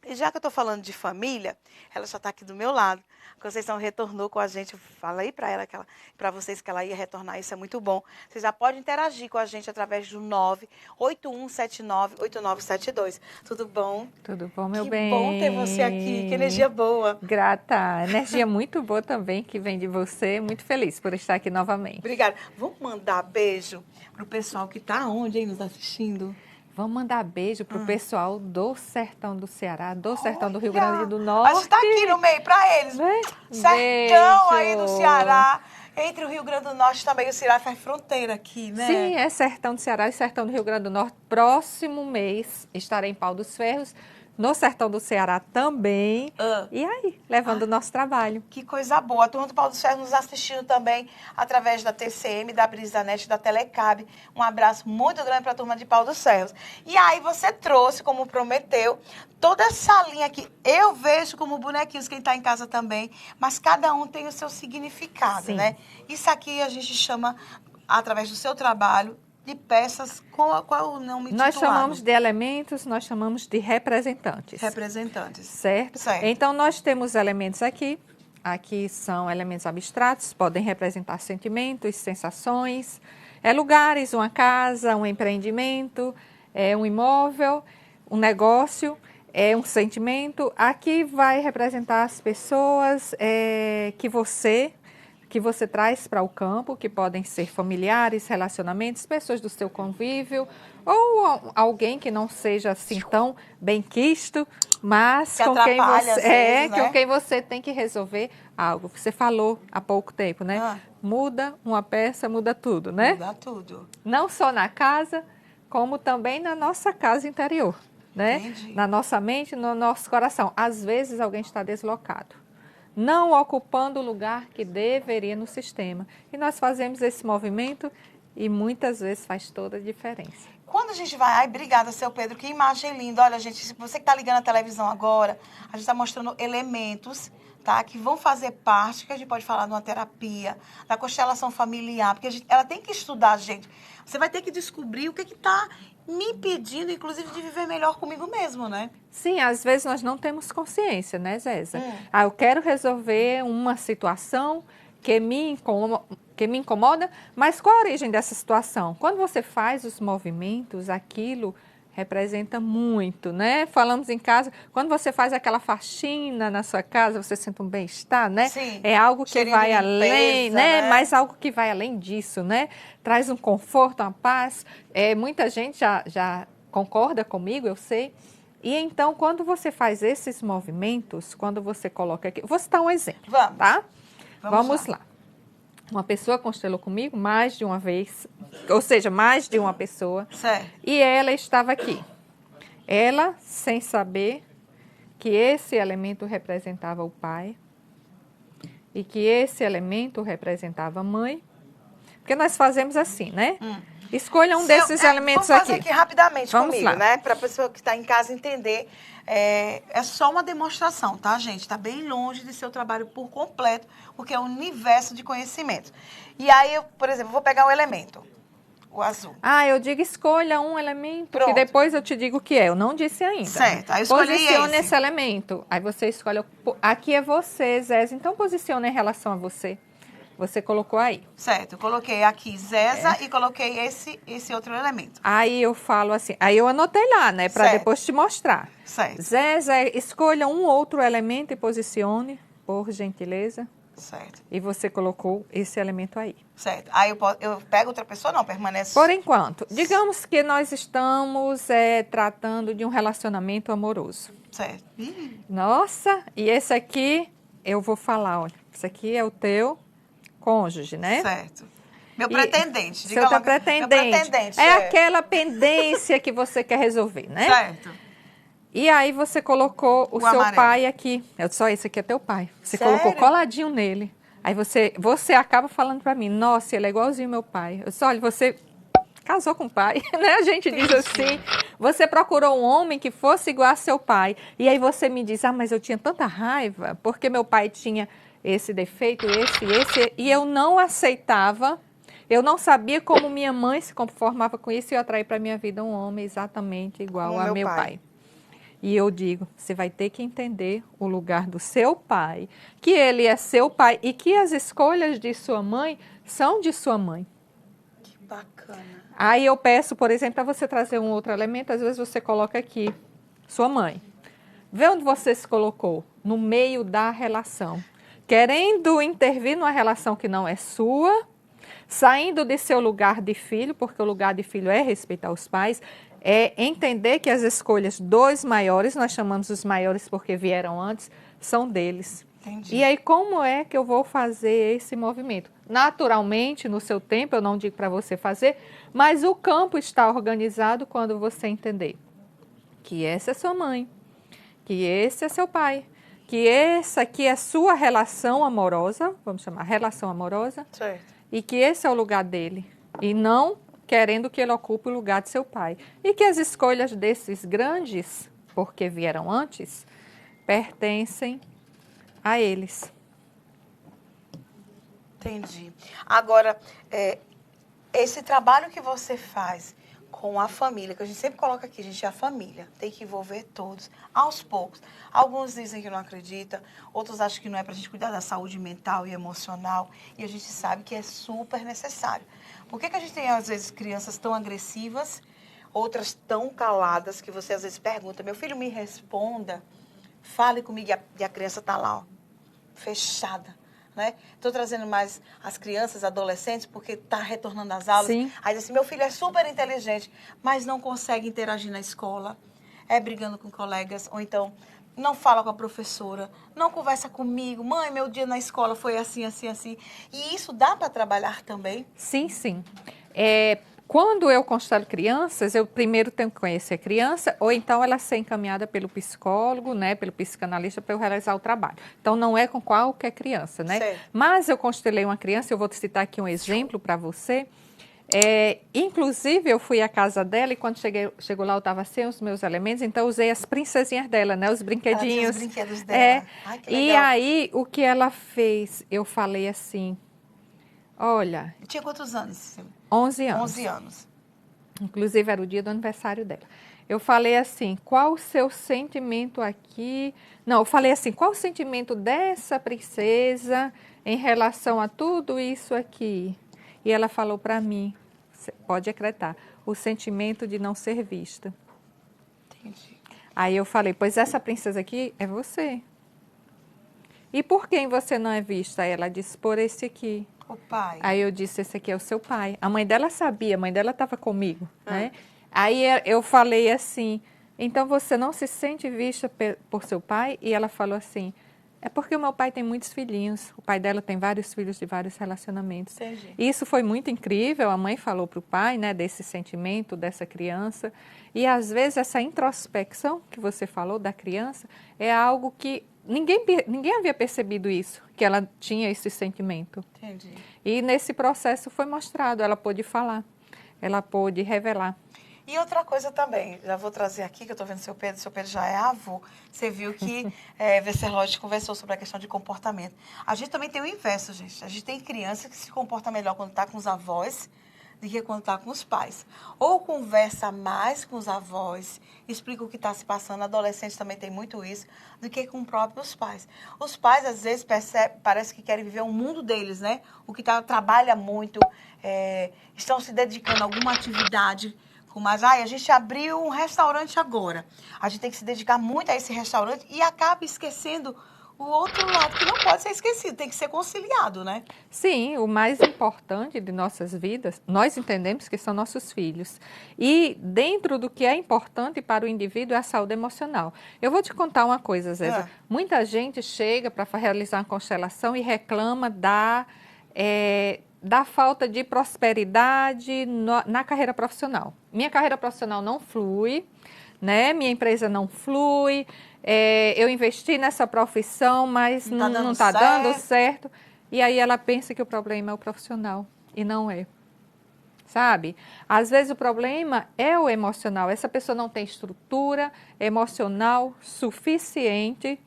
E já que eu estou falando de família, ela já está aqui do meu lado. A Conceição retornou com a gente. Eu falei para ela, para vocês que ela ia retornar, isso é muito bom. Vocês já podem interagir com a gente através do 981798972. Tudo bom? Tudo bom, meu Que bom ter você aqui, que bem? energia boa. Grata. Energia muito boa também que vem de você. Muito feliz por estar aqui novamente. Obrigada. Vamos mandar beijo pro pessoal que está onde aí nos assistindo? Vamos mandar beijo pro pessoal do sertão do Ceará, do sertão do Rio Grande do A Norte. gente está aqui no meio para eles. Né? Sertão aí do Beijo. Ceará. Entre o Rio Grande do Norte também, o Ceará faz fronteira aqui, né? Sim, é sertão do Ceará e sertão do Rio Grande do Norte. Próximo mês estarei em Pau dos Ferros, no sertão do Ceará também. E aí, levando o nosso trabalho. Que coisa boa. A turma do Paulo dos Ferros nos assistindo também através da TCM, da Brisanet, da Telecab. Um abraço muito grande para a turma de Paulo dos Ferros. E aí você trouxe, como prometeu, toda essa linha aqui. Eu vejo como bonequinhos, quem está em casa também, mas cada um tem o seu significado, Sim. né? Isso aqui a gente chama, através do seu trabalho, de peças, qual é o nome Nós titulado? chamamos de elementos, nós chamamos de representantes. Representantes. Certo? Certo. Então, nós temos elementos aqui. Aqui são elementos abstratos, podem representar sentimentos, sensações, lugares, uma casa, um empreendimento, um imóvel, um negócio, um sentimento. Aqui vai representar as pessoas que você traz para o campo, que podem ser familiares, relacionamentos, pessoas do seu convívio, ou alguém que não seja assim tão benquisto, mas Que com quem atrapalha, você às vezes, né? com quem você tem que resolver algo. Você falou há pouco tempo, né? Muda uma peça, muda tudo, né? Muda tudo. Não só na casa, como também na nossa casa interior, né? Entendi. Na nossa mente, no nosso coração. Às vezes alguém está deslocado, não ocupando o lugar que deveria no sistema. E nós fazemos esse movimento e muitas vezes faz toda a diferença. Quando a gente vai... Ai, obrigada, seu Pedro, que imagem linda. Olha, gente, se você que está ligando a televisão agora, a gente está mostrando elementos, tá? Que vão fazer parte, que a gente pode falar de uma terapia, da constelação familiar, porque ela tem que estudar, gente. Você vai ter que descobrir o que está me impedindo, inclusive, de viver melhor comigo mesmo, né? Sim, às vezes nós não temos consciência, né, Zéza? Eu quero resolver uma situação que me incomoda, mas qual a origem dessa situação? Quando você faz os movimentos, aquilo representa muito, né? Falamos em casa, quando você faz aquela faxina na sua casa, você sente um bem-estar, né? Sim. É algo que Cheirinho vai de limpeza, além, né? né? Mas algo que vai além disso, né? Traz um conforto, uma paz. Muita gente já concorda comigo, eu sei. E então, quando você faz esses movimentos, quando você coloca aqui... Vou citar um exemplo, Vamos. tá? Vamos lá. Uma pessoa constelou comigo mais de uma vez, ou seja, mais de uma pessoa. Certo. E ela estava aqui. Ela, sem saber que esse elemento representava o pai e que esse elemento representava a mãe. Porque nós fazemos assim, né? Escolha um desses elementos vamos fazer aqui. aqui rapidamente Vamos comigo, lá. né? Para a pessoa que está em casa entender. É só uma demonstração, tá, gente? Está bem longe de seu trabalho por completo, porque é um universo de conhecimento. E aí, eu, por exemplo, vou pegar um elemento, o azul. Eu digo escolha um elemento, Pronto. que depois eu te digo o que é. Eu não disse ainda. Certo, aí eu escolhi Posicione esse. esse elemento. Aí você escolhe. Aqui é você, Zézia. Então posicione em relação a você. Você colocou aí. Certo, eu coloquei aqui Zeza e coloquei esse outro elemento. Aí eu falo assim, aí eu anotei lá, né, para Certo. depois te mostrar. Certo. Zézia, escolha um outro elemento e posicione, por gentileza. Certo. E você colocou esse elemento aí. Certo. Aí eu pego outra pessoa, não, permanece... Por enquanto, digamos que nós estamos tratando de um relacionamento amoroso. Certo. Nossa, e esse aqui, eu vou falar, olha, esse aqui é o teu cônjuge, né? Certo. Meu pretendente. Seu teu pretendente. Meu pretendente. É aquela pendência que você quer resolver, né? Certo. E aí você colocou o seu amarelo. pai aqui. Só esse aqui é teu pai. Você Sério? colocou coladinho nele. Aí você acaba falando pra mim, nossa, ele é igualzinho meu pai. Eu disse, olha, você casou com o pai, né? A gente diz assim, você procurou um homem que fosse igual a seu pai. E aí você me diz, mas eu tinha tanta raiva, porque meu pai tinha esse defeito, esse, e eu não aceitava, eu não sabia como minha mãe se conformava com isso e eu atraí para minha vida um homem exatamente igual Como a meu meu pai. pai. E eu digo, você vai ter que entender o lugar do seu pai, que ele é seu pai e que as escolhas de sua mãe são de sua mãe. Que bacana. Aí eu peço, por exemplo, para você trazer um outro elemento, às vezes você coloca aqui, sua mãe. Vê onde você se colocou, no meio da relação. Querendo intervir numa relação que não é sua, saindo de seu lugar de filho, porque o lugar de filho é respeitar os pais, é entender que as escolhas dos maiores, nós chamamos os maiores porque vieram antes, são deles. Entendi. E aí, como é que eu vou fazer esse movimento? Naturalmente, no seu tempo, eu não digo para você fazer, mas o campo está organizado quando você entender que essa é sua mãe, que esse é seu pai, que essa aqui é sua relação amorosa, vamos chamar relação amorosa, Certo. e que esse é o lugar dele, e não querendo que ele ocupe o lugar de seu pai. E que as escolhas desses grandes, porque vieram antes, pertencem a eles. Entendi. Agora, esse trabalho que você faz com a família, que a gente sempre coloca aqui, gente, é a família, tem que envolver todos, aos poucos. Alguns dizem que não acreditam, outros acham que não é para a gente cuidar da saúde mental e emocional, e a gente sabe que é super necessário. Por que a gente tem, às vezes, crianças tão agressivas, outras tão caladas, que você às vezes pergunta, meu filho, me responda, fale comigo, e a criança está lá, ó, fechada. Estou trazendo mais as crianças, adolescentes, porque está retornando às aulas. Sim. Aí diz assim, meu filho é super inteligente, mas não consegue interagir na escola, é brigando com colegas, ou então não fala com a professora, não conversa comigo. Mãe, meu dia na escola foi assim, assim, assim. E isso dá para trabalhar também? Sim, sim. Quando eu constelo crianças, eu primeiro tenho que conhecer a criança, ou então ela ser encaminhada pelo psicólogo, né, pelo psicanalista, para eu realizar o trabalho. Então, não é com qualquer criança, né? Certo. Mas eu constelei uma criança, eu vou citar aqui um exemplo para você. Inclusive, eu fui à casa dela e quando chegou lá, eu estava sem os meus elementos, então eu usei as princesinhas dela, né, os brinquedinhos. Ela tinha os brinquedos dela. Ai, que E legal. aí, o que ela fez? Eu falei assim, olha, Tinha quantos anos? 11 anos. 11 anos. Inclusive, era o dia do aniversário dela. Eu falei assim, qual o seu sentimento aqui? Não, eu falei assim, qual o sentimento dessa princesa em relação a tudo isso aqui? E ela falou para mim, pode acreditar, o sentimento de não ser vista. Entendi. Aí eu falei, pois essa princesa aqui é você. E por quem você não é vista? Ela disse, por esse aqui. O pai. Aí eu disse, esse aqui é o seu pai. A mãe dela sabia, a mãe dela estava comigo, né? Aí eu falei assim, então você não se sente vista por seu pai? E ela falou assim, é porque o meu pai tem muitos filhinhos. O pai dela tem vários filhos de vários relacionamentos. Entendi. E isso foi muito incrível. A mãe falou para o pai, né, desse sentimento dessa criança. E às vezes essa introspecção que você falou da criança é algo que ninguém havia percebido isso, que ela tinha esse sentimento. Entendi. E nesse processo foi mostrado, ela pôde falar, ela pôde revelar. E outra coisa também, já vou trazer aqui, que eu estou vendo seu Pedro já é avô. Você viu que Westerlot conversou sobre a questão de comportamento. A gente também tem o inverso, gente. A gente tem criança que se comporta melhor quando está com os avós do que quando está com os pais. Ou conversa mais com os avós, explica o que está se passando. Adolescente também tem muito isso, do que com próprios pais. Os pais, às vezes, parece que querem viver o mundo deles, né? O que trabalha muito, estão se dedicando a alguma atividade. Mas a gente abriu um restaurante agora. A gente tem que se dedicar muito a esse restaurante e acaba esquecendo o outro lado, que não pode ser esquecido, tem que ser conciliado, né? Sim, o mais importante de nossas vidas, nós entendemos que são nossos filhos. E dentro do que é importante para o indivíduo é a saúde emocional. Eu vou te contar uma coisa, Zéza. Muita gente chega para realizar uma constelação e reclama da falta de prosperidade na carreira profissional. Minha carreira profissional não flui, né? Minha empresa não flui, eu investi nessa profissão, mas não está dando certo. E aí ela pensa que o problema é o profissional, e não é. Sabe? Às vezes o problema é o emocional. Essa pessoa não tem estrutura emocional suficiente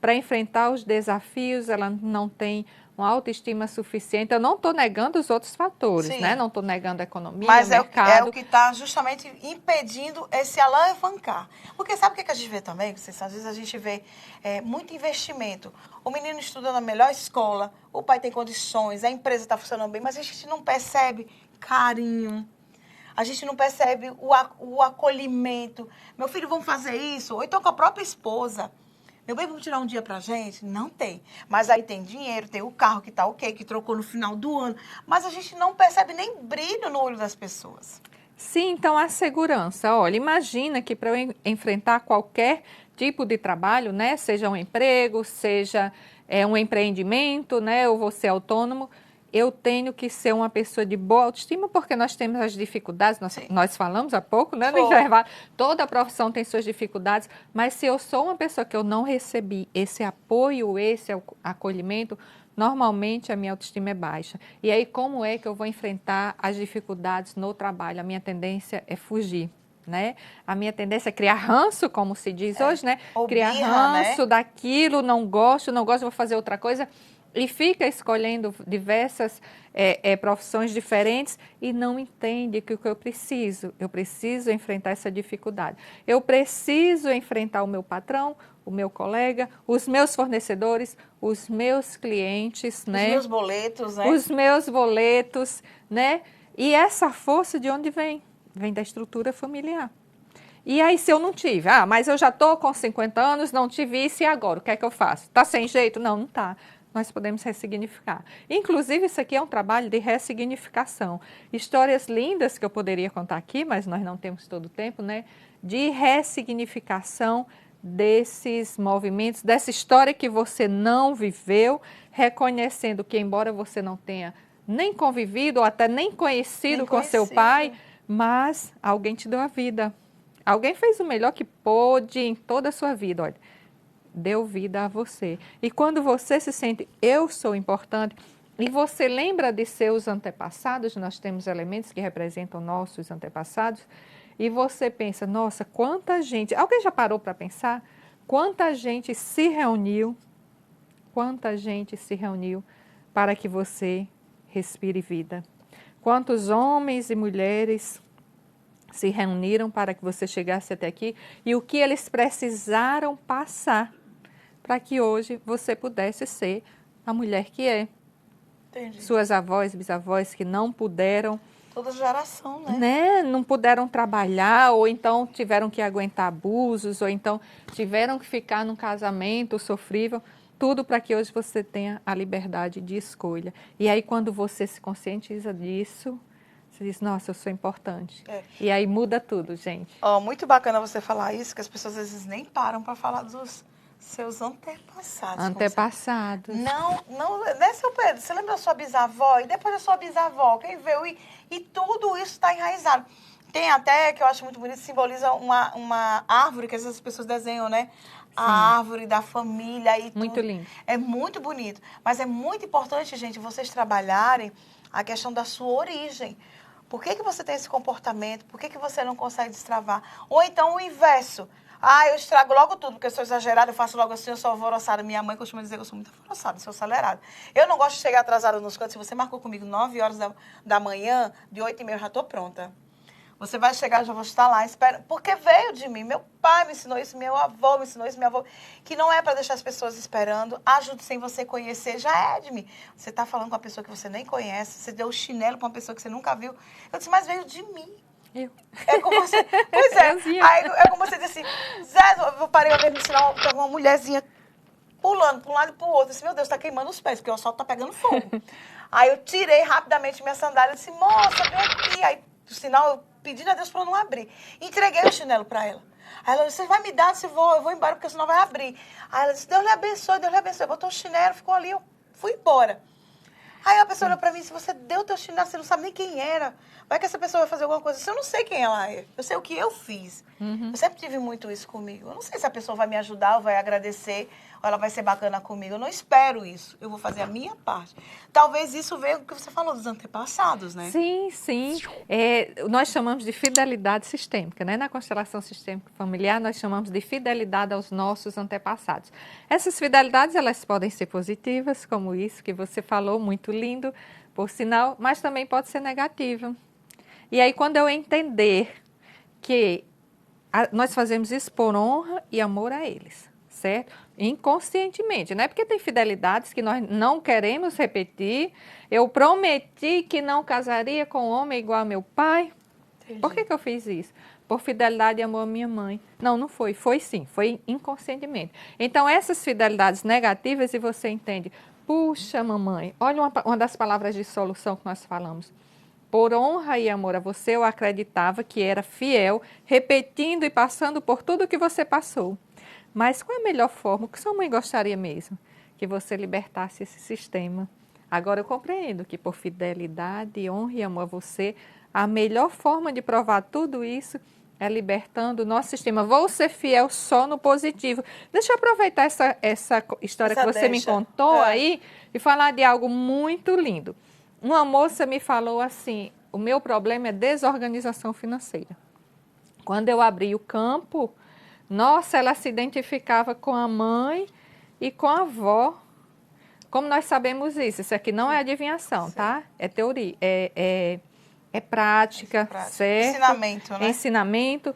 para enfrentar os desafios, ela não tem uma autoestima suficiente. Eu não estou negando os outros fatores, Sim. né? Não estou negando a economia, Mas o é mercado. o que está justamente impedindo esse alavancar. Porque sabe o que a gente vê também? Às vezes a gente vê muito investimento. O menino estuda na melhor escola, o pai tem condições, a empresa está funcionando bem, mas a gente não percebe carinho. A gente não percebe o acolhimento. Meu filho, vamos fazer isso? Ou então com a própria esposa. Meu bem, vamos tirar um dia pra gente? Não tem. Mas aí tem dinheiro, tem o carro que tá ok, que trocou no final do ano. Mas a gente não percebe nem brilho no olho das pessoas. Sim, então a segurança. Olha, imagina que para eu enfrentar qualquer tipo de trabalho, né, seja um emprego, seja um empreendimento, né, eu vou ser autônomo, eu tenho que ser uma pessoa de boa autoestima, porque nós temos as dificuldades, nós falamos há pouco, né, no intervalo, toda profissão tem suas dificuldades, mas se eu sou uma pessoa que eu não recebi esse apoio, esse acolhimento, normalmente a minha autoestima é baixa. E aí, como é que eu vou enfrentar as dificuldades no trabalho? A minha tendência é fugir, né? A minha tendência é criar ranço, como se diz hoje, né? Ou Criar birra, ranço daquilo, não gosto, vou fazer outra coisa. E fica escolhendo diversas profissões diferentes e não entende que o que eu preciso enfrentar essa dificuldade. Eu preciso enfrentar o meu patrão, o meu colega, os meus fornecedores, os meus clientes, né? Os meus boletos, né? Os meus boletos, né? E essa força de onde vem? Vem da estrutura familiar. E aí, se eu não tive, mas eu já estou com 50 anos, não tive isso, e agora? O que é que eu faço? Está sem jeito? Não, não está. Nós podemos ressignificar. Inclusive, isso aqui é um trabalho de ressignificação. Histórias lindas que eu poderia contar aqui, mas nós não temos todo o tempo, né? De ressignificação desses movimentos, dessa história que você não viveu, reconhecendo que, embora você não tenha nem convivido ou até nem conhecido com seu pai, mas alguém te deu a vida. Alguém fez o melhor que pôde em toda a sua vida, olha. Deu vida a você. E quando você se sente, eu sou importante, e você lembra de seus antepassados, nós temos elementos que representam nossos antepassados, e você pensa, nossa, quanta gente... Alguém já parou para pensar? Quanta gente se reuniu para que você respire vida? Quantos homens e mulheres se reuniram para que você chegasse até aqui? E o que eles precisaram passar para que hoje você pudesse ser a mulher que é. Entendi. Suas avós, bisavós que não puderam... Toda geração, né? Não puderam trabalhar, ou então tiveram que aguentar abusos, ou então tiveram que ficar num casamento sofrível, tudo para que hoje você tenha a liberdade de escolha. E aí, quando você se conscientiza disso, você diz, nossa, eu sou importante. E aí muda tudo, gente. Muito bacana você falar isso, que as pessoas às vezes nem param para falar dos seus antepassados. Antepassados. Não, né, seu Pedro? Você lembra da sua bisavó? E depois da sua bisavó, quem veio? E tudo isso está enraizado. Tem até, que eu acho muito bonito, simboliza uma árvore, que às vezes as pessoas desenham, né? A árvore da família e tudo. Muito lindo. É muito bonito. Mas é muito importante, gente, vocês trabalharem a questão da sua origem. Por que você tem esse comportamento? Por que você não consegue destravar? Ou então o inverso. Eu estrago logo tudo, porque eu sou exagerada, eu faço logo assim, eu sou alvoroçada. Minha mãe costuma dizer que eu sou muito alvoroçada, sou acelerada. Eu não gosto de chegar atrasada nos cantos. Se você marcou comigo 9 horas da manhã, de 8h30 eu já estou pronta. Você vai chegar, eu já vou estar lá, espera. Porque veio de mim. Meu pai me ensinou isso, meu avô me ensinou isso, minha avó. Que não é para deixar as pessoas esperando. Ajude sem você conhecer, já é de mim. Você está falando com uma pessoa que você nem conhece, você deu o chinelo para uma pessoa que você nunca viu. Eu disse, mas veio de mim. É como você... Pois é. Aí, é como você disse assim, Zé, eu parei uma vez me ensinar uma mulherzinha pulando para um lado e para o outro. Eu disse, meu Deus, está queimando os pés, porque o asfalto está pegando fogo. Aí eu tirei rapidamente minha sandália e disse, moça, vem aqui. Aí, o sinal, eu pedindo a Deus para não abrir. Entreguei o chinelo para ela. Aí ela disse, você vai me dar, eu vou embora, porque senão vai abrir. Aí ela disse, Deus lhe abençoe, Deus lhe abençoe. Botou o chinelo, ficou ali, eu fui embora. Aí a pessoa olha pra mim, se você deu teu chinelo, você não sabe nem quem era. Vai que essa pessoa vai fazer alguma coisa. Se eu não sei quem ela é, eu sei o que eu fiz. Eu sempre tive muito isso comigo. Eu não sei se a pessoa vai me ajudar ou vai agradecer, ou ela vai ser bacana comigo. Eu não espero isso. Eu vou fazer a minha parte. Talvez isso venha do que você falou dos antepassados, né? Sim, sim. Nós chamamos de fidelidade sistêmica, né? Na constelação sistêmica familiar, nós chamamos de fidelidade aos nossos antepassados. Essas fidelidades, elas podem ser positivas, como isso que você falou, muito lindo, por sinal, mas também pode ser negativa. E aí, quando eu entender que nós fazemos isso por honra e amor a eles, certo? Inconscientemente, não é porque tem fidelidades que nós não queremos repetir. Eu prometi que não casaria com um homem igual ao meu pai. Entendi. Por que eu fiz isso? Por fidelidade e amor à minha mãe. Não, não foi. Foi sim, foi inconscientemente. Então, essas fidelidades negativas, e você entende, puxa, mamãe, olha uma das palavras de solução que nós falamos. Por honra e amor a você, eu acreditava que era fiel, repetindo e passando por tudo que você passou. Mas qual é a melhor forma? O que sua mãe gostaria mesmo? Que você libertasse esse sistema. Agora eu compreendo que por fidelidade, honra e amor a você, a melhor forma de provar tudo isso é libertando o nosso sistema. Vou ser fiel só no positivo. Deixa eu aproveitar essa história que você me contou aí e falar de algo muito lindo. Uma moça me falou assim, o meu problema é desorganização financeira. Quando eu abri o campo, nossa, ela se identificava com a mãe e com a avó. Como nós sabemos isso? Isso aqui não é adivinhação, tá? É teoria, é prática, certo? Ensinamento, né? Ensinamento.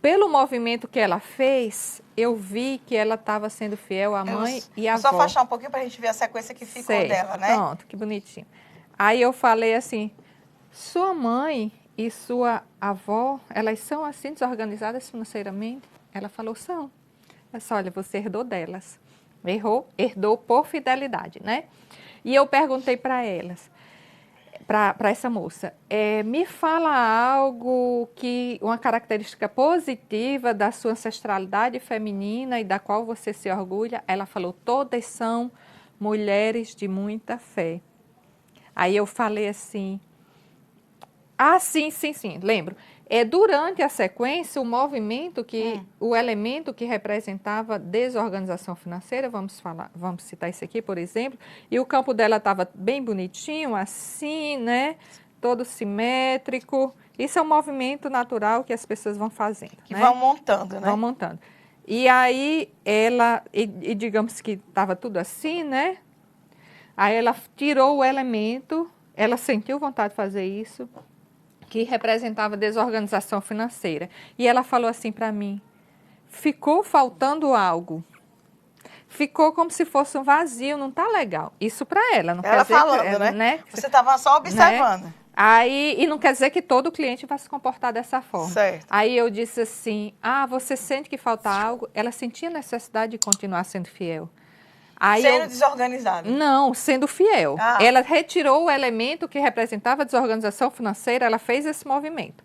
Pelo movimento que ela fez, eu vi que ela estava sendo fiel à mãe e à avó. Só afastar um pouquinho para a gente ver a sequência que ficou dela, né? Pronto, que bonitinho. Aí eu falei assim, sua mãe e sua avó, elas são assim desorganizadas financeiramente? Ela falou, são. Eu disse, olha, você herdou delas. Herdou por fidelidade, né? E eu perguntei para elas, para essa moça, me fala algo uma característica positiva da sua ancestralidade feminina e da qual você se orgulha. Ela falou, todas são mulheres de muita fé. Aí eu falei assim, sim, lembro. Durante a sequência, o movimento o elemento que representava desorganização financeira, vamos citar isso aqui, por exemplo, e o campo dela estava bem bonitinho, assim, né? Todo simétrico. Isso é um movimento natural que as pessoas vão fazendo. Que vão montando, né? Vão montando. E aí e digamos que estava tudo assim, né? Aí ela tirou o elemento, ela sentiu vontade de fazer isso, que representava desorganização financeira. E ela falou assim para mim, ficou faltando algo. Ficou como se fosse um vazio, não está legal. Isso para ela, não ela quer dizer falando, né? Você estava só observando. Né? Aí, e não quer dizer que todo cliente vai se comportar dessa forma. Certo. Aí eu disse assim, você sente que falta algo? Ela sentia necessidade de continuar sendo fiel. Sendo desorganizada? Não, sendo fiel. Ela retirou o elemento que representava a desorganização financeira, ela fez esse movimento.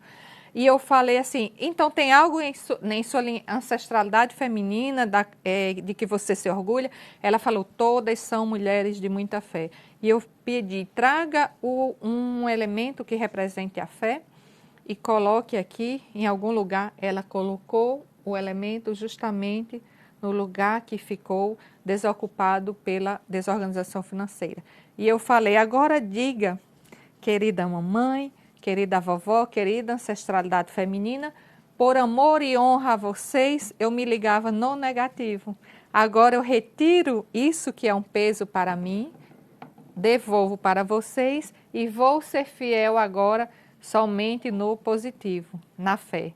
E eu falei assim, então tem algo em sua ancestralidade feminina de que você se orgulha? Ela falou, todas são mulheres de muita fé. E eu pedi, traga um elemento que represente a fé e coloque aqui em algum lugar. Ela colocou o elemento justamente no lugar que ficou desocupado pela desorganização financeira. E eu falei, agora diga, querida mamãe, querida vovó, querida ancestralidade feminina, por amor e honra a vocês, eu me ligava no negativo. Agora eu retiro isso que é um peso para mim, devolvo para vocês e vou ser fiel agora somente no positivo, na fé.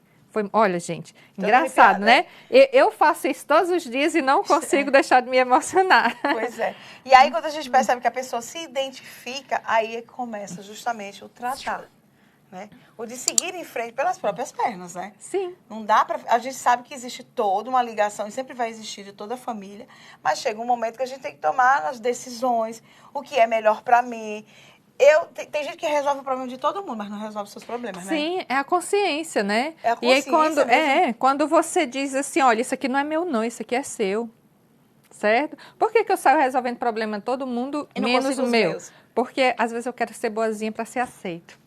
Olha, gente, engraçado, né? Eu faço isso todos os dias e não consigo deixar de me emocionar. Pois é. E aí, quando a gente percebe que a pessoa se identifica, aí começa justamente o tratar, né? O de seguir em frente pelas próprias pernas, né? Sim. Não dá pra... A gente sabe que existe toda uma ligação, e sempre vai existir de toda a família, mas chega um momento que a gente tem que tomar as decisões, o que é melhor para mim. Tem gente que resolve o problema de todo mundo, mas não resolve os seus problemas, né? Sim, é a consciência, né? É a consciência. E aí, quando você diz assim, olha, isso aqui não é meu não, isso aqui é seu, certo? Por que eu saio resolvendo problema de todo mundo, menos o meu? Porque às vezes eu quero ser boazinha para ser aceito.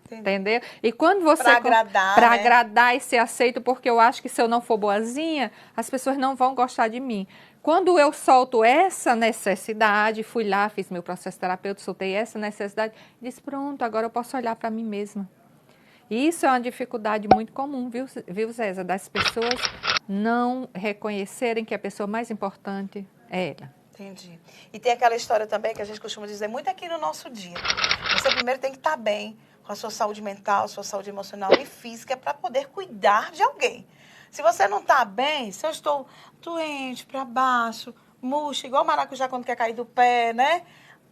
Entendi. Entendeu? E quando você... Para agradar, Para né? agradar e ser aceito, porque eu acho que se eu não for boazinha, as pessoas não vão gostar de mim. Quando eu solto essa necessidade, fui lá, fiz meu processo terapêutico, soltei essa necessidade, disse, pronto, agora eu posso olhar para mim mesma. E isso é uma dificuldade muito comum, viu, Zéza? Das pessoas não reconhecerem que a pessoa mais importante é ela. Entendi. E tem aquela história também que a gente costuma dizer muito aqui no nosso dia. Você primeiro tem que estar bem com a sua saúde mental, sua saúde emocional e física para poder cuidar de alguém. Se você não está bem, se eu estou doente, para baixo, murcha, igual o maracujá quando quer cair do pé, né?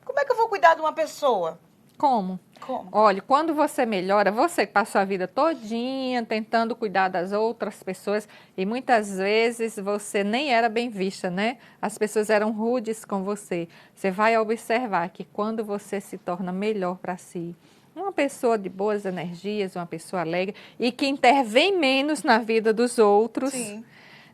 Como é que eu vou cuidar de uma pessoa? Como? Como? Olha, quando você melhora, você que passou a vida todinha tentando cuidar das outras pessoas e muitas vezes você nem era bem vista, né? As pessoas eram rudes com você. Você vai observar que quando você se torna melhor para si, uma pessoa de boas energias, uma pessoa alegre e que intervém menos na vida dos outros, Sim.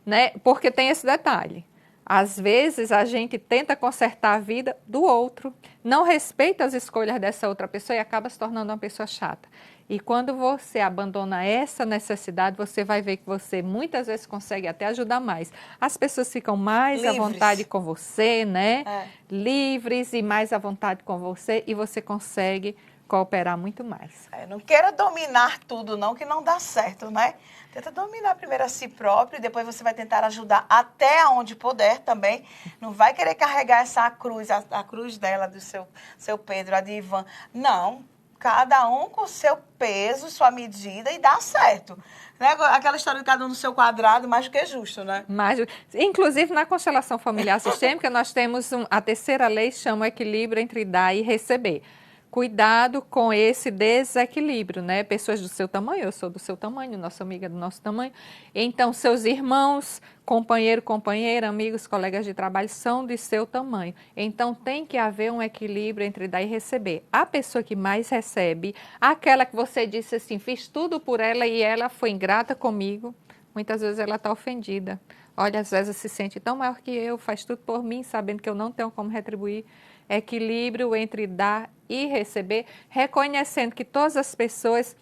né? Porque tem esse detalhe. Às vezes a gente tenta consertar a vida do outro, não respeita as escolhas dessa outra pessoa e acaba se tornando uma pessoa chata. E quando você abandona essa necessidade, você vai ver que você muitas vezes consegue até ajudar mais. As pessoas ficam mais à Livres. vontade com você, né? É. Livres e mais à vontade com você e você consegue cooperar muito mais. Não queira dominar tudo, não, que não dá certo, né? Tenta dominar primeiro a si próprio e depois você vai tentar ajudar até onde puder também. Não vai querer carregar essa cruz, a cruz dela, do seu Pedro, a de Ivan. Não, cada um com o seu peso, sua medida e dá certo. Né? Aquela história de cada um no seu quadrado, mais do que justo, né? Mas, inclusive, na constelação familiar sistêmica, nós temos a terceira lei, chama o equilíbrio entre dar e receber. Cuidado com esse desequilíbrio, né? Pessoas do seu tamanho, eu sou do seu tamanho, nossa amiga é do nosso tamanho. Então, seus irmãos, companheiro, companheira, amigos, colegas de trabalho são de seu tamanho. Então, tem que haver um equilíbrio entre dar e receber. A pessoa que mais recebe, aquela que você disse assim, fiz tudo por ela e ela foi ingrata comigo, muitas vezes ela está ofendida. Olha, às vezes se sente tão maior que eu, faz tudo por mim, sabendo que eu não tenho como retribuir. Equilíbrio entre dar e receber, reconhecendo que todas as pessoas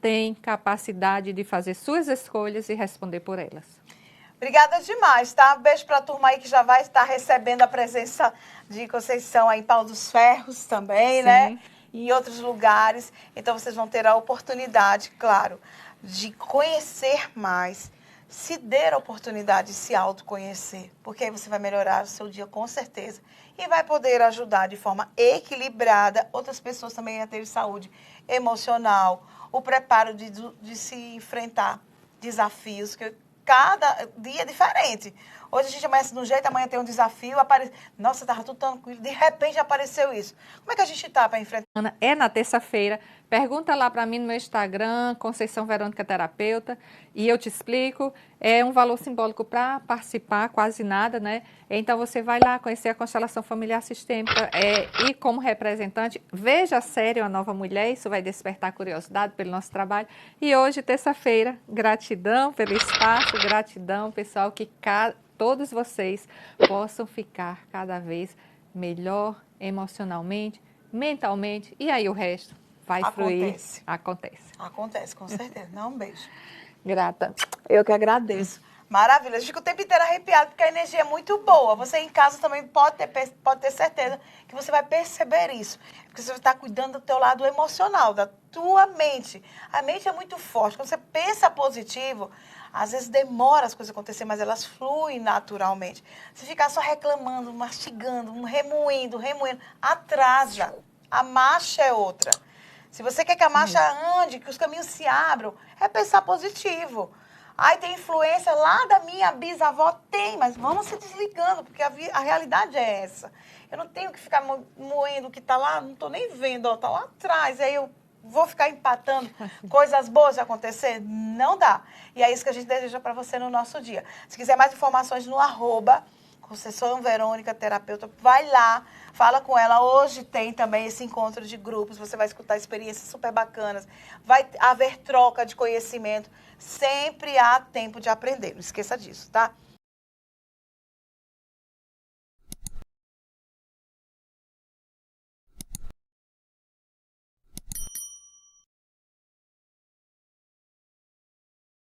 têm capacidade de fazer suas escolhas e responder por elas. Obrigada demais, tá? Beijo para a turma aí que já vai estar recebendo a presença de Conceição aí em Pau dos Ferros também, Sim. né? E em outros lugares. Então, vocês vão ter a oportunidade, claro, de conhecer mais, se der a oportunidade de se autoconhecer, porque aí você vai melhorar o seu dia com certeza e vai poder ajudar de forma equilibrada outras pessoas também a ter saúde emocional, o preparo de se enfrentar desafios, que cada dia é diferente. Hoje a gente amanhece de um jeito, amanhã tem um desafio, nossa, estava tudo tranquilo, de repente apareceu isso. Como é que a gente está para enfrentar? É na terça-feira, pergunta lá para mim no meu Instagram, Conceição Verônica Terapeuta, e eu te explico. É um valor simbólico para participar, quase nada, né? Então você vai lá conhecer a constelação familiar sistêmica e como representante, veja a série A Nova Mulher, isso vai despertar curiosidade pelo nosso trabalho. E hoje, terça-feira, gratidão pelo espaço, gratidão, pessoal, que todos vocês possam ficar cada vez melhor emocionalmente, mentalmente, e aí o resto vai fluir. Acontece, com certeza. Não, um beijo. Grata. Eu que agradeço. Maravilha. Eu fico o tempo inteiro arrepiado, porque a energia é muito boa. Você em casa também pode ter certeza que você vai perceber isso. Porque você está cuidando do teu lado emocional, da tua mente. A mente é muito forte. Quando você pensa positivo, às vezes demora as coisas acontecer, mas elas fluem naturalmente. Se ficar só reclamando, mastigando, remoendo, atrasa. A marcha é outra. Se você quer que a marcha ande, que os caminhos se abram, é pensar positivo. Ai, tem influência lá da minha bisavó? Tem, mas vamos se desligando, porque a realidade é essa. Eu não tenho que ficar moendo o que está lá, não estou nem vendo, está lá atrás. Aí eu vou ficar empatando coisas boas acontecer? Não dá. E é isso que a gente deseja para você no nosso dia. Se quiser mais informações no @Conceição Verônica Terapeuta, vai lá, fala com ela. Hoje tem também esse encontro de grupos, você vai escutar experiências super bacanas, vai haver troca de conhecimento, sempre há tempo de aprender, não esqueça disso, tá?